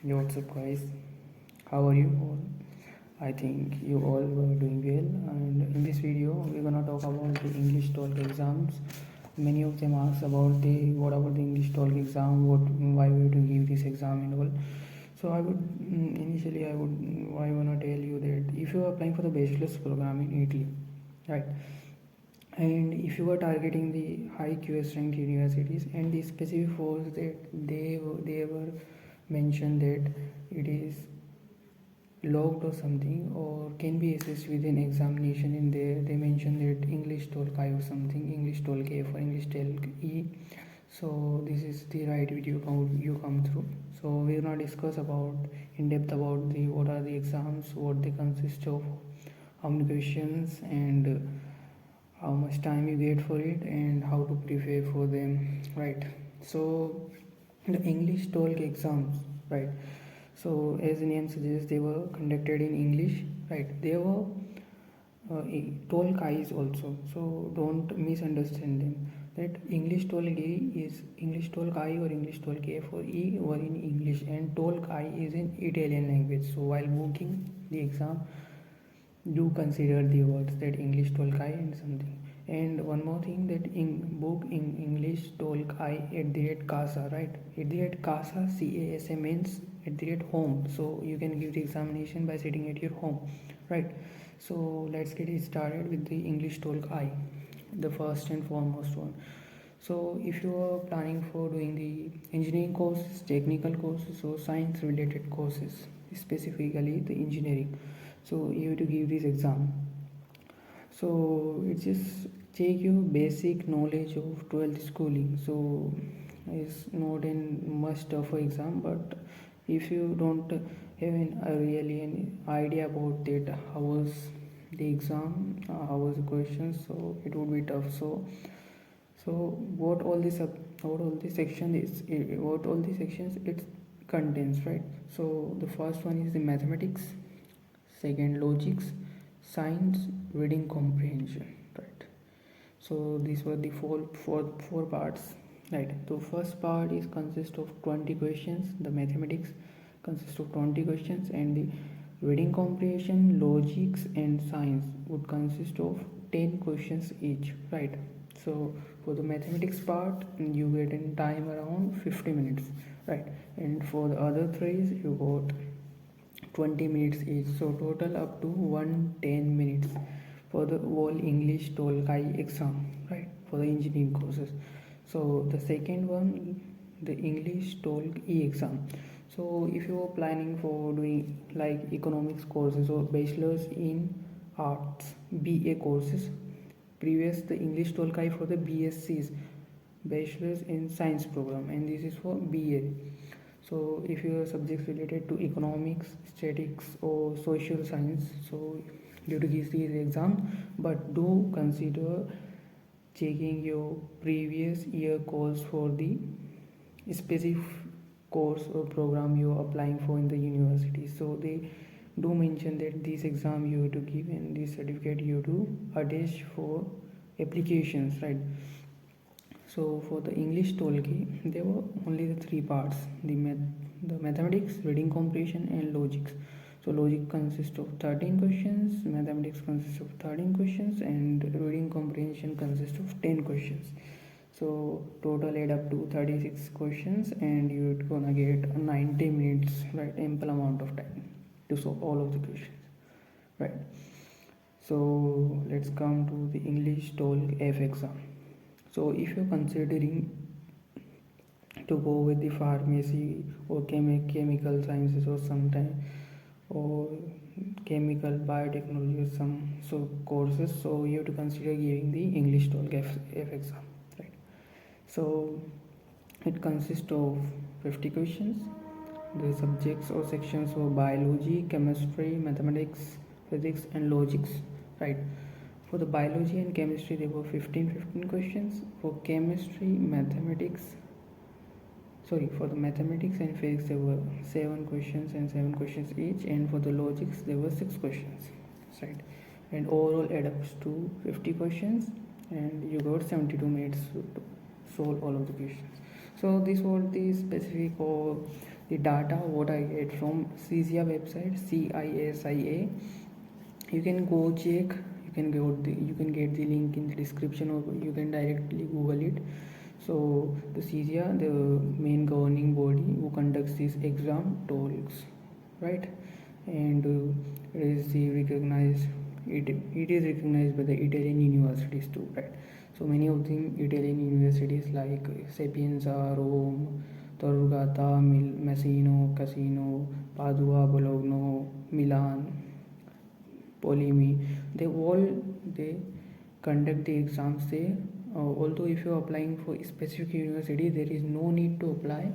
Yo, what's up, guys? How are you all? I think you all were doing well. And in this video, we're gonna talk about the English TOLC exams. Many of them ask about what about the English TOLC exam, why we have to give this exam and all. So I wanna tell you that if you are applying for the bachelor's program in Italy, right? And if you are targeting the high QS ranked universities and the specific force that they were mentioned that it is logged or something or can be assessed with an examination in there, they mentioned that English TOLC I or something, English TOLC F or English TOLC E. So this is the right video you come through. So we're gonna discuss about in depth about the what are the exams, what they consist of, how many questions, and how much time you get for it and how to prepare for them, right? So the English TOLC exams, right? So as the name suggests, they were conducted in English, right? They were TOLC I's also, so don't misunderstand them. That English TOLC E is English TOLC I or English TOLC F or E were in English, and TOLC I is in Italian language. So while booking the exam, do consider the words that English TOLC I and something. And one more thing, that in book in English TOLC I at the rate CASA, right? At the rate CASA, CASA means at the rate home. So you can give the examination by sitting at your home, right? So let's get it started with the English TOLC I, the first and foremost one. So if you are planning for doing the engineering courses, technical courses, or science related courses, specifically the engineering, so you have to give this exam. So it just take your basic knowledge of 12th schooling. So it's not a much tougher exam, but if you don't have really an idea about that, how was the exam, how was the questions, so it would be tough. So what all the section is, what all the sections it contains, right? So the first one is the mathematics, second logics, science, reading comprehension, right? So these were the four parts, right? So first part is consist of 20 questions, the mathematics consists of 20 questions, and the reading comprehension, logics, and science would consist of 10 questions each, right? So for the mathematics part, you get in time around 50 minutes, right? And for the other three, you got 20 minutes each, so total up to 110 minutes for the whole English TOLC I exam, right, for the engineering courses. So the second one, the English TOLC E exam. So if you are planning for doing like economics courses or bachelor's in arts BA courses, previous the English TOLC I for the BSCs, bachelor's in science program, and this is for BA. So if your subjects related to economics, statistics, or social science, so you have to give these exams, but do consider checking your previous year course for the specific course or program you are applying for in the university. So they do mention that this exam you have to give and this certificate you have to attach for applications, right? So for the English TOLC, there were only the three parts: the mathematics, reading comprehension, and logics. So logic consists of 13 questions, mathematics consists of 13 questions, and reading comprehension consists of 10 questions. So total add up to 36 questions, and you're gonna get 90 minutes, right? Ample amount of time to solve all of the questions, right? So let's come to the English TOLC F exam. So if you're considering to go with the pharmacy or chemical sciences or sometime or chemical biotechnology or some courses, so you have to consider giving the English TOLC F exam, right? So it consists of 50 questions. The subjects or sections were biology, chemistry, mathematics, physics, and logics, right? For the biology and chemistry, there were 15 questions. For the mathematics and physics, there were 7 questions and 7 questions each. And for the logics, there were 6 questions, right? And overall add up to 50 questions, and you got 72 minutes to solve all of the questions. So this was the specific or the data what I get from CISIA website, CISIA. You can go check. You can get the link in the description, or you can directly Google it. So the CISIA, the main governing body who conducts this exam, TOLCs, right? And it is the recognized. It is recognized by the Italian universities too, right? So many of the Italian universities like Sapienza, Rome, Tor Vergata, Messina, Cassino, Padua, Bologna, Milan, Polimi, they conduct the exams there. Although if you are applying for a specific university, there is no need to apply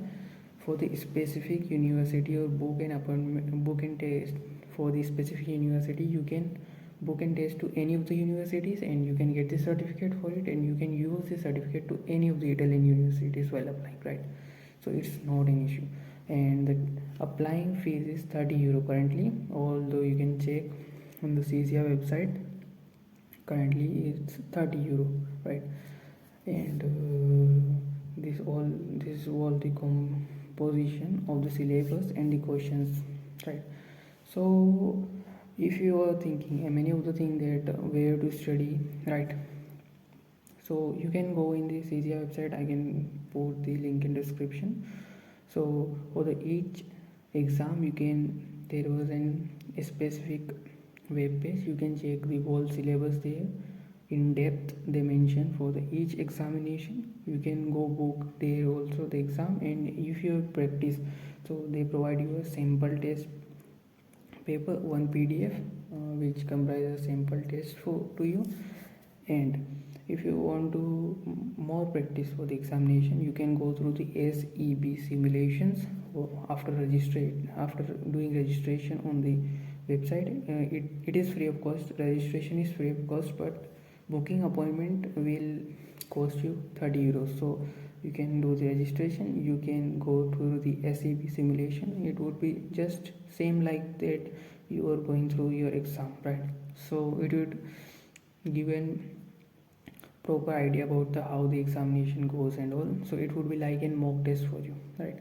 for the specific university or book an appointment, book and test for the specific university. You can book and test to any of the universities, and you can get the certificate for it, and you can use the certificate to any of the Italian universities while applying, right? So it's not an issue. And the applying fees is 30 euro currently, although you can check on the CISIA website. Currently it's 30 euro, right? And this all the composition of the syllabus and the questions, right? So if you are thinking many of the things that where to study, right? So you can go in the CISIA website. I can put the link in description. So for the each exam, there was a specific web page. You can check the whole syllabus there in depth. They mention for the each examination. You can go book there also the exam, and if you have practice, so they provide you a sample test paper, one PDF, which comprises sample test to you. And if you want to more practice for the examination, you can go through the SEB simulations after doing registration on the website. It is free of cost. Registration is free of cost, but booking appointment will cost you 30 euros. So you can do the registration, you can go through the SEB simulation. It would be just same like that you are going through your exam, right? So it would give an proper idea about how the examination goes and all. So it would be like a mock test for you, right?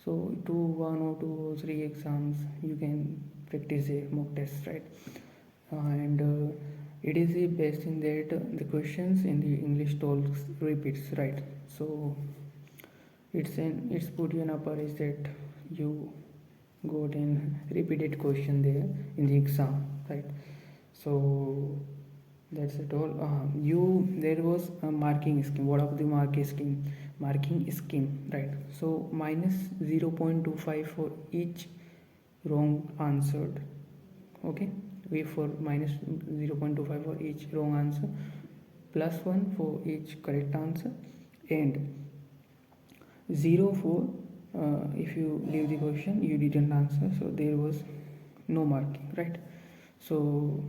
So 2, 1 or 2 or 3 exams you can practice a mock test, right? And it is the best in that the questions in the English TOLC repeats, right? So it's put you in a place that you got an repeated question there in the exam, right? So that's it all. There was a marking scheme. What of the marking scheme, right? So minus 0.25 for each wrong answered. Okay, we for minus 0.25 for each wrong answer, plus 1 for each correct answer, and 0 for if you leave the question you didn't answer, so there was no marking, right? So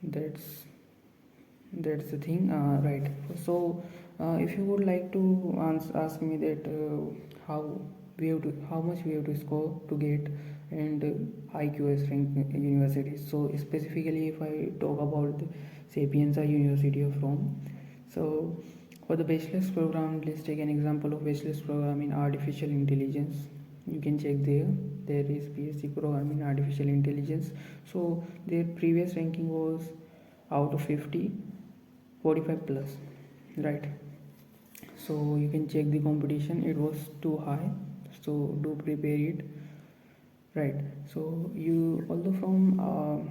that's the thing, right? So if you would like to ask me that how much we have to score to get and high QS rank universities. So specifically if I talk about the Sapienza University of Rome, so for the bachelor's program, let's take an example of bachelor's program in artificial intelligence. You can check there is BSc program in artificial intelligence. So their previous ranking was out of 50, 45 plus, right? So you can check the competition, it was too high, so do prepare it, right? So you although from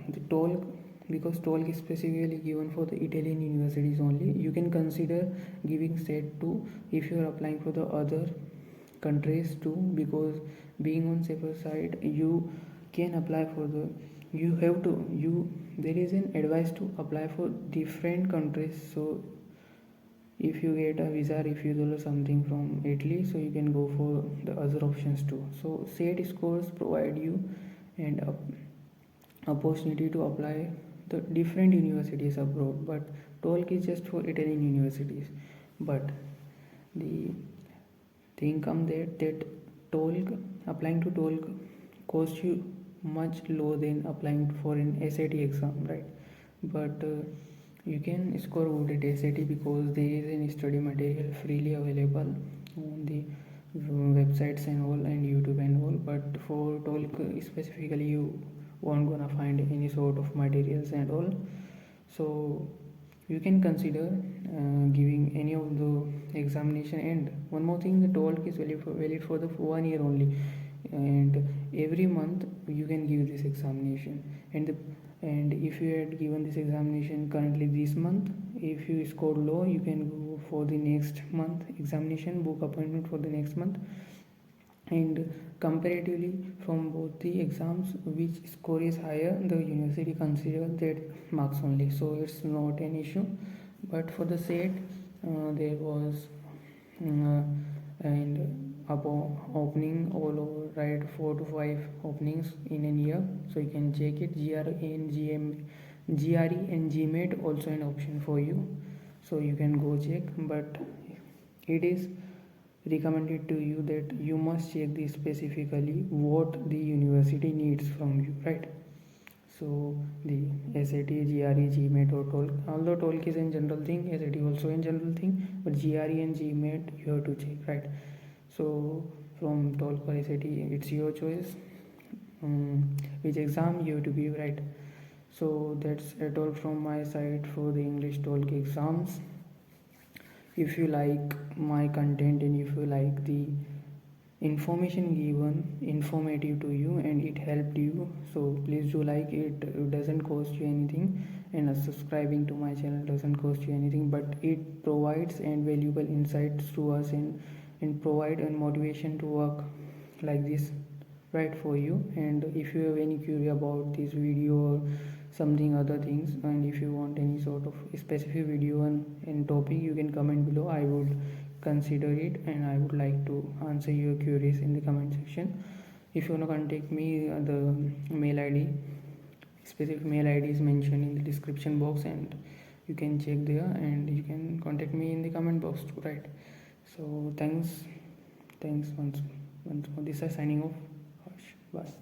the TOLC, because TOLC is specifically given for the Italian universities only, you can consider giving set to if you are applying for the other countries too, because being on safer side you can apply for the there is an advice to apply for different countries. So if you get a visa refusal or something from Italy, so you can go for the other options too. So SAT scores provide you an opportunity to apply the different universities abroad, but TOLC is just for Italian universities. But the thing comes that TOLC, applying to TOLC costs you much lower than applying for an SAT exam, right? But You can score good at SAT because there is a study material freely available on the websites and all and YouTube and all. But for TOLC specifically, you won't gonna find any sort of materials and all. So you can consider giving any of the examination. And one more thing, the TOLC is valid for the 1 year only, and every month you can give this examination. And if you had given this examination currently this month, if you scored low, you can go for the next month examination, book appointment for the next month. And comparatively from both the exams, which score is higher, the university consider that marks only, so it's not an issue. But for the SAT, there was and about opening all over, right, 4 to 5 openings in a year, so you can check it. GRE and GMAT also an option for you, so you can go check. But it is recommended to you that you must check this specifically what the university needs from you, right? So the SAT, GRE, GMAT or TOLC, although TOLC is a general thing, SAT also a general thing, but GRE and GMAT you have to check, right? So from TOLC or SAT, it's your choice which exam you have to give, right? So that's it all from my side for the English TOLC exams. If you like my content and if you like the information given informative to you and it helped you, so please do like it. It doesn't cost you anything, and subscribing to my channel doesn't cost you anything, but it provides and valuable insights to us and provide a motivation to work like this, right, for you. And if you have any query about this video or something other things, and if you want any sort of specific video and topic, you can comment below. I would consider it and I would like to answer your queries in the comment section. If you want to contact me, the mail id, specific mail id is mentioned in the description box, and you can check there and you can contact me in the comment box too, right? So thanks once more. This is signing off. Harsh. Bye.